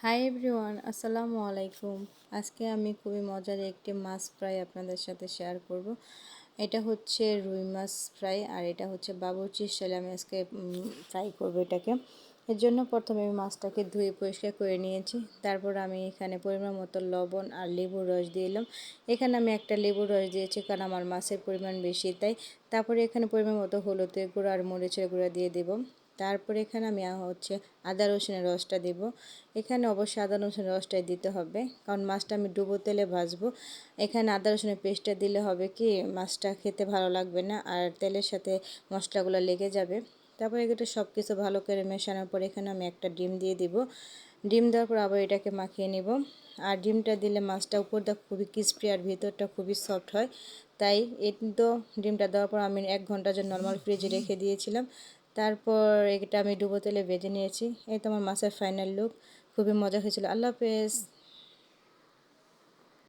Hi everyone, আসসালামু আলাইকুম। আজকে আমি খুবই মজার একটি মাছ ফ্রাই আপনাদের সাথে শেয়ার করব। এটা হচ্ছে রুই মাছ ফ্রাই, আর এটা হচ্ছে বাবুর্চি স্টাইলে আমি আজকে ফ্রাই করব এটাকে। এর জন্য প্রথমে আমি মাছটাকে ধুয়ে পরিষ্কার করে নিয়েছি। তারপর আমি এখানে পরিমাণ মতো লবণ আর লেবুর রস দিলাম। এখানে আমি একটা লেবুর রস দিয়েছি কারণ আমার মাছের পরিমাণ বেশি তাই। তারপরে এখানে পরিমাণ মতো হলুদের গুঁড়ো আর মরিচের গুঁড়ো দিয়ে দেব। তারপরে এখানে আমি হচ্ছে আদা রসুনের রসটা দেব। এখানে অবশ্যই আদা রসুনের রসটাই দিতে হবে, কারণ মাছটা আমি ডুবো তেলে ভাজবো। এখানে আদা রসুনের পেস্টটা দিলে হবে কি মাছটা খেতে ভালো লাগবে না, আর তেলের সাথে মশলাগুলো লেগে যাবে। তারপরে এটা সব কিছু ভালো করে মেশানোর পর এখানে আমি একটা ডিম দিয়ে দিব। ডিম দেওয়ার পর আবার এটাকে মাখিয়ে নিব। আর ডিমটা দিলে মাছটা উপরটা খুবই ক্রিস্পি আর ভিতরটা খুবই সফট হয়। তাই তো ডিমটা দেওয়ার পর আমি 1 ঘন্টার জন্য নর্মাল ফ্রিজে রেখে দিয়েছিলাম। তারপর এটা আমি ডুবো তেলে ভেজে নিয়েছি। এই তো আমার মাছের ফাইনাল লুক। খুবই মজা হয়েছিল। আল্লাহ হাফেজ।